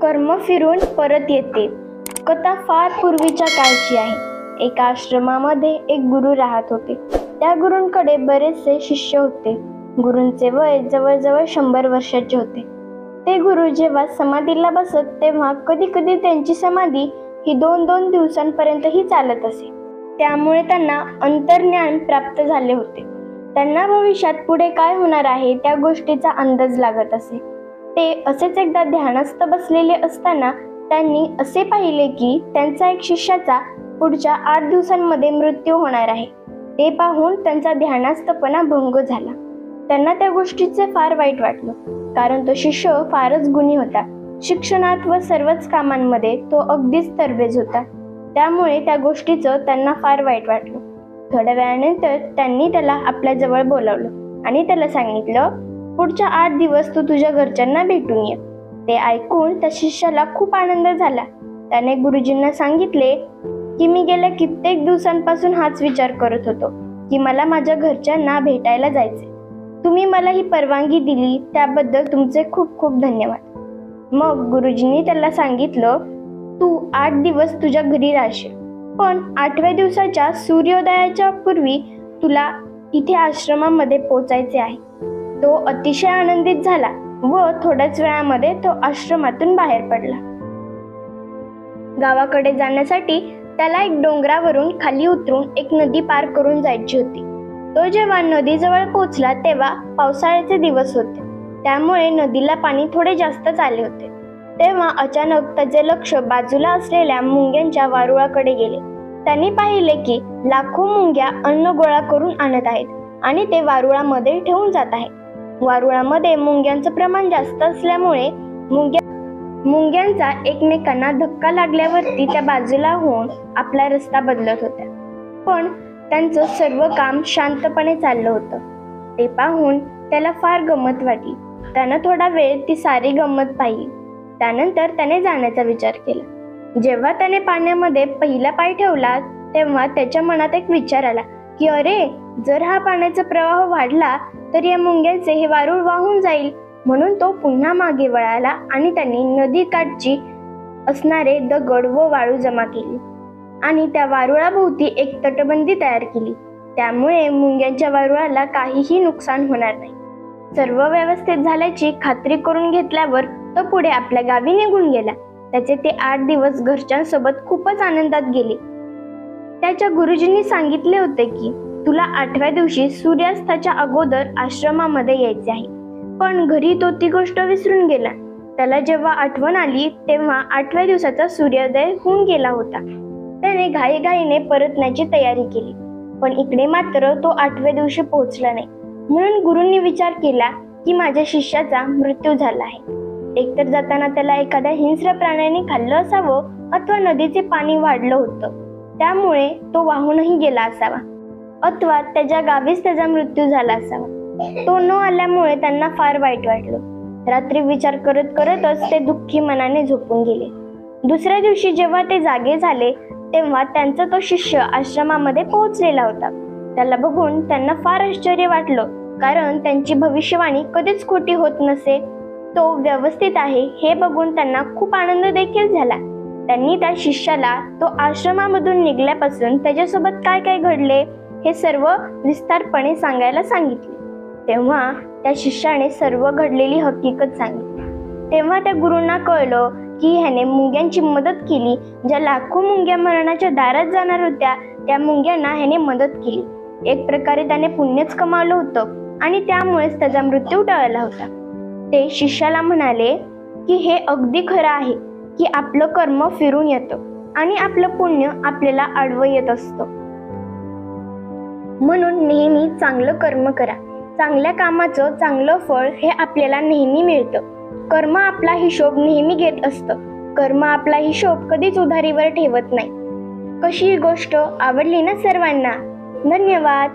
कर्म फिरून परत येते. कथा फार पूर्वीच्या काळची आहे. एका आश्रमामध्ये एक गुरु राहत होते. त्या गुरूंकडे बरेचसे शिष्य होते. गुरूंचे वय जवळजवळ 100 वर्षाचे होते. ते गुरु जेव्हा समाधीला बसत तेव्हा कधी कधी त्यांची समाधी ही 2-2 दिवसांपर्यंतही चालत असे. त्यामुळे त्यांना अंतर्ज्ञान प्राप्त झाले होते. त्यांना भविष्यात पुढे काय होणार आहे त्या गोष्टीचा अंदाज लागत असे. ते असेच एकदा ध्यानस्थ बसलेले असताना त्यांनी असे पाहिले की त्यांचा एक शिष्याचा पुढच्या 8 दिवसांमध्ये मृत्यू होणार आहे. ते पाहून त्यांचा ध्यानस्थपणा भंग झाला. त्यांना त्या गोष्टीचे फार वाईट वाटलं, कारण तो शिष्य फारच गुणी होता. शिक्षणात व सर्वच कामांमध्ये तो अगदीच तरबेज होता. त्यामुळे त्या गोष्टीचं त्यांना फार वाईट वाटलं. थोड्या वेळानंतर त्यांनी त्याला आपल्या जवळ बोलावलं आणि त्याला सांगितलं, पुढच्या 8 दिवस तू तुझ्या घरच्यांना भेटून ये. ते ऐकून त्या शिष्याला खूप आनंद झाला. त्याने गुरुजींना सांगितले की मी गेल्या कित्येक दिवसांपासून हाच विचार करत होतो की मला माझ्या घरच्यांना भेटायला जायचे. तुम्ही मला ही परवानगी दिली त्याबद्दल तुमचे खूप खूप धन्यवाद. मग गुरुजींनी त्याला सांगितलं, तू 8 दिवस तुझ्या घरी राहशील, पण 8व्या दिवसाच्या सूर्योदयाच्या पूर्वी तुला इथे आश्रमामध्ये पोचायचे आहे. तो अतिशय आनंदित झाला व थोड्याच वेळामध्ये तो आश्रमातून बाहेर पडला. गावाकडे जाण्यासाठी त्याला एक डोंगरावरून खाली उतरून एक नदी पार करून जायची होती. तो जेव्हा नदीजवळ पोहोचला तेव्हा पावसाळ्याचे दिवस होते. त्यामुळे नदीला पाणी थोडे जास्तच आले होते. तेव्हा अचानक त्याचे लक्ष बाजूला असलेल्या मुंग्यांच्या वारुळाकडे गेले. त्यांनी पाहिले की लाखो मुंग्या अन्न गोळा करून आणत आहेत आणि ते वारुळामध्ये ठेवून जात आहेत. वारुळामध्ये मुंग्यांचं प्रमाण जास्त असल्यामुळे मुंग्यांचा एकमेकांना धक्का लागल्यावरती त्या बाजूला होऊन आपला रस्ता बदलत होत्या. पण त्यांचं सर्व काम शांतपणे चाललं होतं. ते पाहून त्याला फार गंमत वाटली. त्यानं थोडा वेळ ती सारी गंमत पाहिली. त्यानंतर त्याने जाण्याचा विचार केला. जेव्हा त्याने पाण्यामध्ये पहिला पाय ठेवला तेव्हा त्याच्या मनात एक विचार आला की अरे, जर हा पाण्याचा प्रवाह वाढला तर या मुंग्यांचे हे वारूळ वाहून जाईल. म्हणून तो पुन्हा मागे वळाला आणि त्यांनी नदीकाठची असणारे दगड व वाळू जमा केली आणि त्या वारुळाभोवती एक तटबंदी तयार केली. त्यामुळे मुंग्यांच्या वारुळाला काहीही नुकसान होणार नाही. सर्व व्यवस्थित झाल्याची खात्री करून घेतल्यावर तो पुढे आपल्या गावी निघून गेला. त्याचे ते 8 दिवस घरच्यांसोबत खूपच आनंदात गेले. त्याच्या गुरुजींनी सांगितले होते की तुला 8व्या दिवशी सूर्यास्ताच्या अगोदर आश्रमामध्ये यायचे आहे. पण घरी तो ती गोष्ट विसरून गेला. त्याला जेव्हा आठवण आली तेव्हा 8व्या दिवसाचा सूर्योदय होऊन गेला होता. त्याने घाईघाईने परतण्याची तयारी केली. पण इकडे मात्र तो 8व्या दिवशी पोहोचला नाही. म्हणून गुरूंनी विचार केला की माझ्या शिष्याचा मृत्यू झाला आहे. एकतर जाताना त्याला एखाद्या हिंस्र प्राण्याने खाल्लं असावं अथवा नदीचे पाणी वाढलं होतं, त्यामुळे तो वाहूनही गेला असावा, अथवा त्याच्या गावीच त्याचा मृत्यू झाला असावा. तो न आल्यामुळे त्यांना फार वाईट वाटलं. रात्री विचार करत करतच ते दुःखी मनाने झोपून गेले. दुसऱ्या दिवशी जेव्हा ते जागे झाले तेव्हा त्यांचा तो शिष्य आश्रमामध्ये पोहोचलेला होता. त्याला बघून त्यांना फार आश्चर्य वाटलं, कारण त्यांची भविष्यवाणी कधीच खोटी होत नसे. तो व्यवस्थित आहे हे बघून त्यांना खूप आनंद देखील झाला. त्यांनी त्या शिष्याला तो आश्रमामधून निघाल्यापासून त्याच्यासोबत काय काय घडले हे सर्व विस्तारपणे सांगायला सांगितले. तेव्हा त्या शिष्याने सर्व घडलेली हकीकत सांगितली. तेव्हा त्या गुरूंना कळलं की ह्याने मुंग्यांची मदत केली. ज्या लाखो मुंग्या मरणाच्या दारात जाणार होत्या त्या मुंग्यांना ह्याने मदत केली. एक प्रकारे त्याने पुण्यच कमावलं होतं आणि त्यामुळेच त्याचा मृत्यू टळला होता. ते शिष्याला म्हणाले की हे अगदी खरं आहे की आपलं कर्म फिरून येतं आणि आपलं पुण्य आपल्याला आडवं येत असतं. म्हणून नेहमी चांगलं कर्म करा. चांगल्या कामाचं चांगलं फळ हे आपल्याला नेहमी मिळतं. कर्म आपला हिशोब नेहमी घेत असतं. कर्म आपला हिशोब कधीच उधारीवर ठेवत नाही. कशी ही गोष्ट आवडली ना सर्वांना? धन्यवाद.